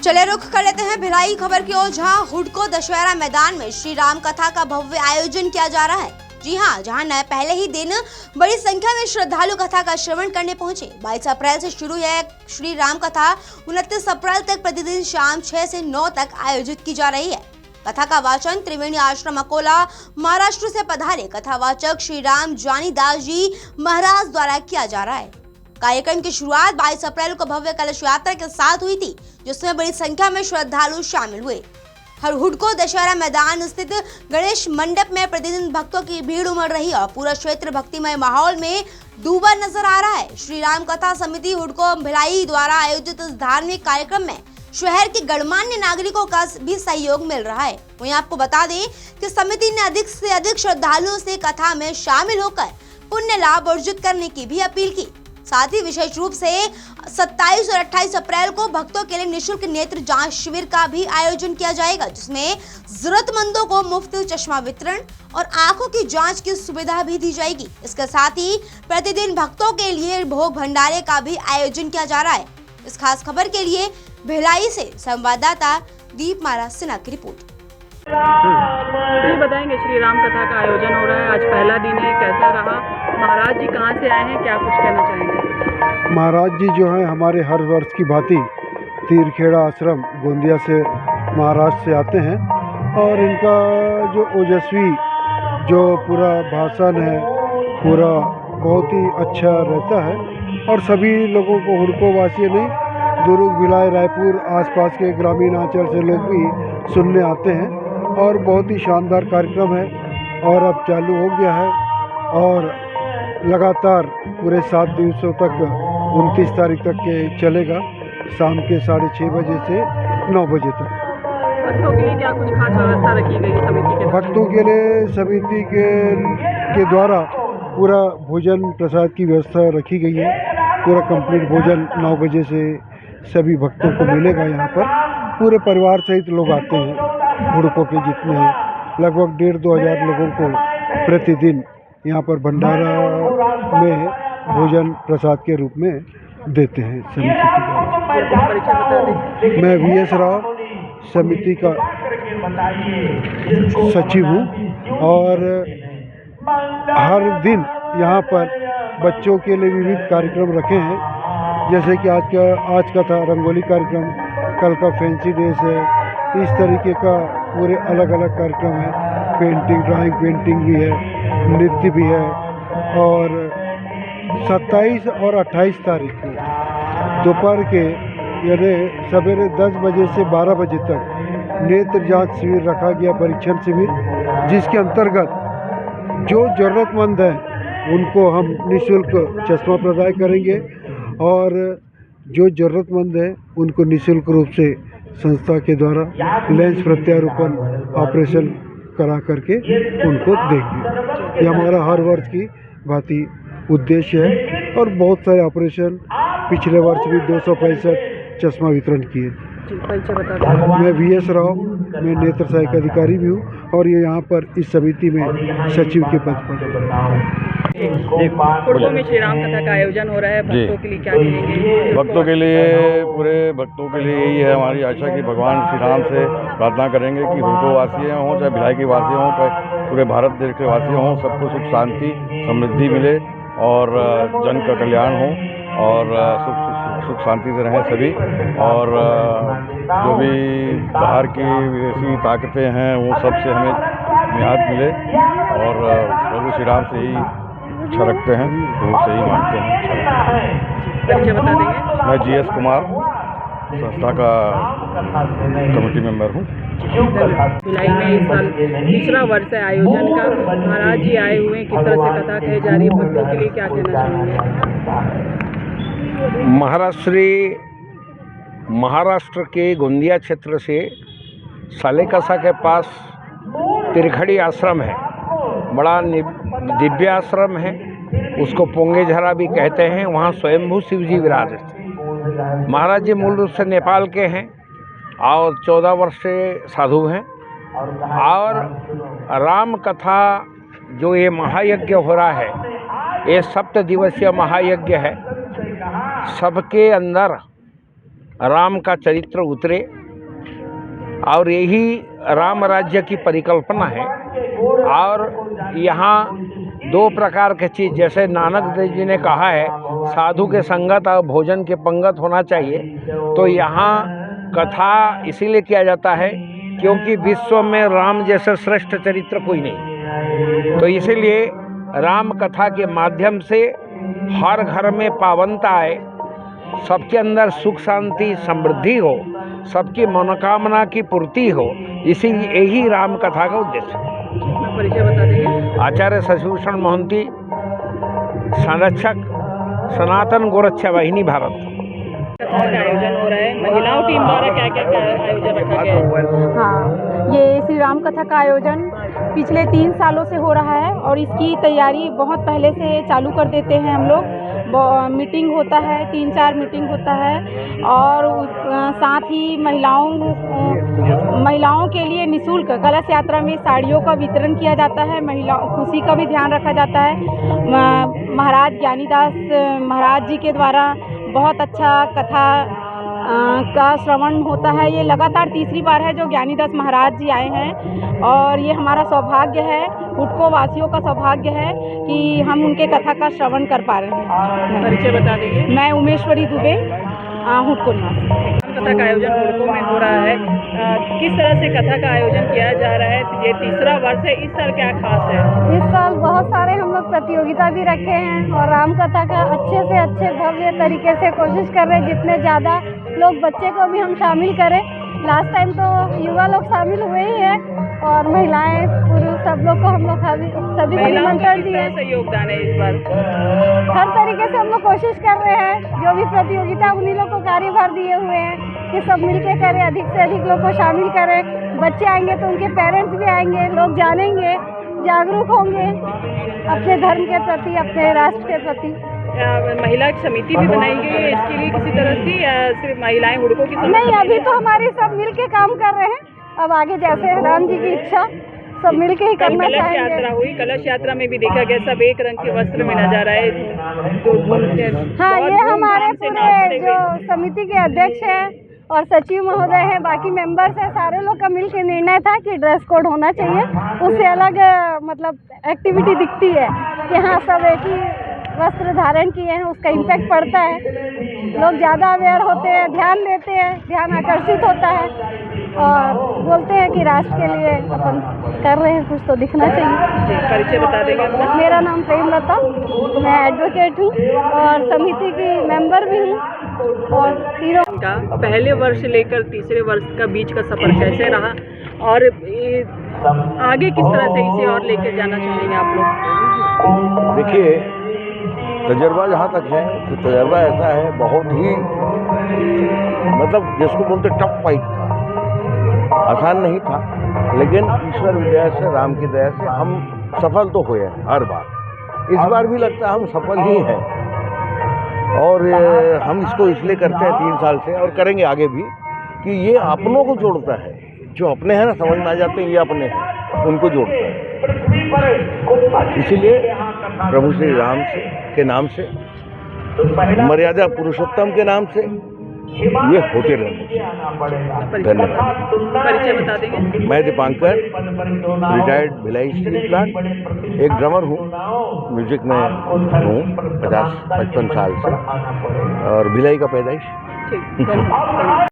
चले रुख कर लेते हैं भिलाई खबर की ओर, जहां हुडको दशहरा मैदान में श्री राम कथा का भव्य आयोजन किया जा रहा है। जी हां, जहां न पहले ही दिन बड़ी संख्या में श्रद्धालु कथा का श्रवण करने पहुंचे। 22 अप्रैल से शुरू यह श्री राम कथा 29 अप्रैल तक प्रतिदिन शाम 6 से 9 तक आयोजित की जा रही है। कथा का वाचन त्रिवेणी आश्रम अकोला महाराष्ट्र से पधारे कथावाचक श्री राम जानी दास जी महाराज द्वारा किया जा रहा है। कार्यक्रम की शुरुआत 22 अप्रैल को भव्य कलश यात्रा के साथ हुई थी, जिसमें बड़ी संख्या में श्रद्धालु शामिल हुए। हर हुडको दशहरा मैदान स्थित गणेश मंडप में प्रतिदिन भक्तों की भीड़ उमड़ रही और पूरा क्षेत्र भक्तिमय माहौल में डूबा नजर आ रहा है। श्री राम कथा समिति हुडको भिलाई द्वारा आयोजित इस धार्मिक कार्यक्रम में शहर के गणमान्य नागरिकों का भी सहयोग मिल रहा है। वहीं आपको बता दें कि समिति ने अधिक से अधिक श्रद्धालुओं से कथा में शामिल होकर पुण्य लाभ अर्जित करने की भी अपील की। साथ ही विशेष रूप से 27 और 28 अप्रैल को भक्तों के लिए निःशुल्क नेत्र जांच शिविर का भी आयोजन किया जाएगा, जिसमें जरूरतमंदों को मुफ्त चश्मा वितरण और आंखों की जांच की सुविधा भी दी जाएगी। इसके साथ ही प्रतिदिन भक्तों के लिए भोग भंडारे का भी आयोजन किया जा रहा है। इस खास खबर के लिए भिलाई से संवाददाता दीपमाला सिन्हा की रिपोर्ट। जी बताएंगे, श्री राम कथा का आयोजन हो रहा है, आज पहला दिन है, कैसा रहा? महाराज जी कहाँ से आए हैं, क्या कुछ कहना चाहेंगे? महाराज जी जो हैं हमारे हर वर्ष की भांति तीरखेड़ा आश्रम गोंदिया से महाराष्ट्र से आते हैं और इनका जो ओजस्वी जो पूरा भाषण है पूरा बहुत ही अच्छा रहता है और सभी लोगों को हुडको वासी नहीं दुर्ग भिलाई रायपुर आसपास के ग्रामीण अंचल से लोग भी सुनने आते हैं और बहुत ही शानदार कार्यक्रम है और अब चालू हो गया है और लगातार पूरे 7 दिवसों तक 29 तारीख तक के चलेगा, शाम के 6:30 बजे से 9 बजे तक। भक्तों के लिए क्या कुछ खास व्यवस्था रखी गई समिति के? भक्तों के लिए समिति के द्वारा पूरा भोजन प्रसाद की व्यवस्था रखी गई है। पूरा कंप्लीट भोजन 9 बजे से सभी भक्तों को मिलेगा। यहाँ पर पूरे परिवार सहित लोग आते हैं, हुडको के जितने हैं लगभग 1,500-2 हज़ार लोगों को प्रतिदिन यहाँ पर भंडारा में भोजन प्रसाद के रूप में देते हैं समिति के द्वारा। मैं VS राव समिति का सचिव हूँ और हर दिन यहाँ पर बच्चों के लिए विविध कार्यक्रम रखे हैं, जैसे कि आज का था रंगोली कार्यक्रम, कल का फैंसी डेज है, इस तरीके का पूरे अलग अलग कार्यक्रम है। पेंटिंग ड्राइंग पेंटिंग भी है, नृत्य भी है और 27 और 28 तारीख को दोपहर के यानी सवेरे 10 बजे से 12 बजे तक नेत्र जांच शिविर रखा गया, परीक्षण शिविर, जिसके अंतर्गत जो ज़रूरतमंद है उनको हम निःशुल्क चश्मा प्रदान करेंगे और जो ज़रूरतमंद है उनको निःशुल्क रूप से संस्था के द्वारा लेंस प्रत्यारोपण ऑपरेशन करा करके उनको देंगे। ये हमारा हर वर्ष की भांति उद्देश्य है और बहुत सारे ऑपरेशन पिछले वर्ष भी 265 चश्मा वितरण किए। मैं VS राव, मैं नेत्र सहायक अधिकारी भी हूँ और ये यहाँ पर इस समिति में सचिव के पद पर। हुडको में श्री राम कथा का आयोजन हो रहा है, भक्तों के लिए क्या कहेंगे? भक्तों के लिए, पूरे भक्तों के लिए यही है हमारी आशा कि भगवान श्री राम से प्रार्थना करेंगे कि हुडको वासी हों चाहे भिलाई के वासी हों चाहे पूरे भारत देश के वासी हों, सबको सुख शांति समृद्धि मिले और जन का कल्याण हो और सुख शांति से रहें सभी। और जो भी बाहर की विदेशी ताकतें हैं वो सबसे हमें नियात मिले और प्रभु श्री राम से ही अच्छा रखते हैं, वो से ही मानते हैं। परिचय बता देंगे? मैं GS कुमार संस्था का कमेटी मेंबर हूँ। भिलाई में इस साल तीसरा वर्ष है आयोजन का, महाराज जी आए हुए हैं, किस तरह से कथा कही जा रही है, भक्तों के लिए क्या कहना चाहेंगे? महाराष्ट्र के गोंदिया क्षेत्र से सालेकसा के पास तिरखड़ी आश्रम है, बड़ा दिव्य आश्रम है, उसको पोंगेझरा भी कहते हैं। वहाँ स्वयंभू शिव जी विराजते हैं। महाराज जी मूल रूप से नेपाल के हैं और 14 वर्ष से साधु हैं और राम कथा जो ये महायज्ञ हो रहा है, ये 7 दिवसीय महायज्ञ है। सबके अंदर राम का चरित्र उतरे और यही राम राज्य की परिकल्पना है। और यहाँ दो प्रकार की चीज़, जैसे नानक देव जी ने कहा है साधु के संगत और भोजन के पंगत होना चाहिए, तो यहाँ कथा इसीलिए किया जाता है क्योंकि विश्व में राम जैसा श्रेष्ठ चरित्र कोई नहीं। तो इसीलिए राम कथा के माध्यम से हर घर में पावनता आए, सबके अंदर सुख शांति समृद्धि हो, सबकी मनोकामना की पूर्ति हो, इसी यही राम कथा का उद्देश्य है। परिचय बता देंगे। आचार्य शशिभूषण मोहंती, संरक्षक सनातन गोरक्षा वाहिनी भारत। कथा का आयोजन हो रहा है, महिलाओं टीम द्वारा क्या क्या आयोजन रखा गया है? हाँ, ये श्री राम कथा का आयोजन पिछले 3 सालों से हो रहा है और इसकी तैयारी बहुत पहले से चालू कर देते हैं हम लोग। मीटिंग होता है, 3-4 मीटिंग होता है और साथ ही महिलाओं के लिए निःशुल्क कलश यात्रा में साड़ियों का वितरण किया जाता है। महिलाओं खुशी का भी ध्यान रखा जाता है। महाराज ज्ञानीदास महाराज जी के द्वारा बहुत अच्छा कथा का श्रवण होता है। ये लगातार तीसरी बार है जो ज्ञानीदास महाराज जी आए हैं और ये हमारा सौभाग्य है, हुडको वासियों का सौभाग्य है कि हम उनके कथा का श्रवण कर पा रहे हैं। परिचय बता देंगे। मैं उमेश्वरी दुबे, हुडको निवासी। कथा का आयोजन हुडको में हो रहा है, किस तरह से कथा का आयोजन किया जा रहा है? ये तीसरा वर्ष है, इस साल क्या खास है? इस साल बहुत सारे हम लोग प्रतियोगिता भी रखे हैं और राम कथा का अच्छे से अच्छे भव्य तरीके से कोशिश कर रहे हैं जितने ज़्यादा लोग बच्चे को भी हम शामिल करें। लास्ट टाइम तो युवा लोग शामिल हुए ही हैं और महिलाएं पुरुष सब लोग को हम लोग सभी को निमंत्रण दिए। कैसे योगदान है इस बार? हर तरीके से हम लोग कोशिश कर रहे हैं, जो भी प्रतियोगिता उन्हीं लोग को कार्यभार दिए हुए हैं कि सब मिलके करें, अधिक से अधिक लोग को शामिल करें। बच्चे आएंगे तो उनके पेरेंट्स भी आएंगे, लोग जानेंगे, जागरूक होंगे अपने धर्म के प्रति, अपने राष्ट्र के प्रति। महिला समिति भी बनाई गई है इसके लिए किसी तरह से, या सिर्फ महिलाएं हुडको की? नहीं, अभी तो हमारे सब मिल के काम कर रहे हैं। अब आगे जैसे राम जी की इच्छा, सब मिल के ही करना कलश चाहेंगे। यात्रा हुई, कलश यात्रा में भी देखा गया सब एक रंग के वस्त्र में नजर आए। हाँ, ये हमारे पूरे जो समिति के अध्यक्ष हैं और सचिव महोदय हैं, बाकी मेंबर्स हैं, सारे लोग का मिल के निर्णय था कि ड्रेस कोड होना चाहिए। उससे अलग मतलब एक्टिविटी दिखती है कि हाँ सब एक ही वस्त्र धारण किए हैं, उसका इम्पैक्ट पड़ता है। लोग ज़्यादा अवेयर होते हैं, ध्यान देते हैं, ध्यान आकर्षित होता है और बोलते हैं कि राष्ट्र के लिए अपन कर रहे हैं कुछ तो दिखना चाहिए। परिचय बता देंगे अपना? मेरा नाम प्रेमलता, मैं एडवोकेट हूँ और समिति की मेंबर भी हूँ और तीनों का पहले वर्ष लेकर तीसरे वर्ष का बीच का सफर कैसे रहा और आगे किस तरह से इसे और लेकर जाना चाहेंगे आप लोग? देखिए, तजर्बा जहाँ तक है तो तजर्बा ऐसा है, बहुत ही मतलब जिसको बोलते टफ फाइट था, आसान नहीं था, लेकिन ईश्वर की दया से, राम की दया से हम सफल तो हुए हैं हर बार। इस बार भी लगता है हम सफल ही हैं और हम इसको इसलिए करते हैं 3 साल से और करेंगे आगे भी कि ये अपनों को जोड़ता है। जो अपने हैं ना, समझ में आ जाते हैं ये अपने हैं, उनको जोड़ता है। इसीलिए प्रभु श्री राम के नाम से, मर्यादा पुरुषोत्तम के नाम से ये होते रहने। धन्यवाद। परिचय बता देंगे। मैं Dipankar, retired Bhilai steel plant, एक ड्रमर हूँ, म्यूजिक में हूँ 50-55 साल से और भिलाई का पैदाइश। ठीक, धन्यवाद।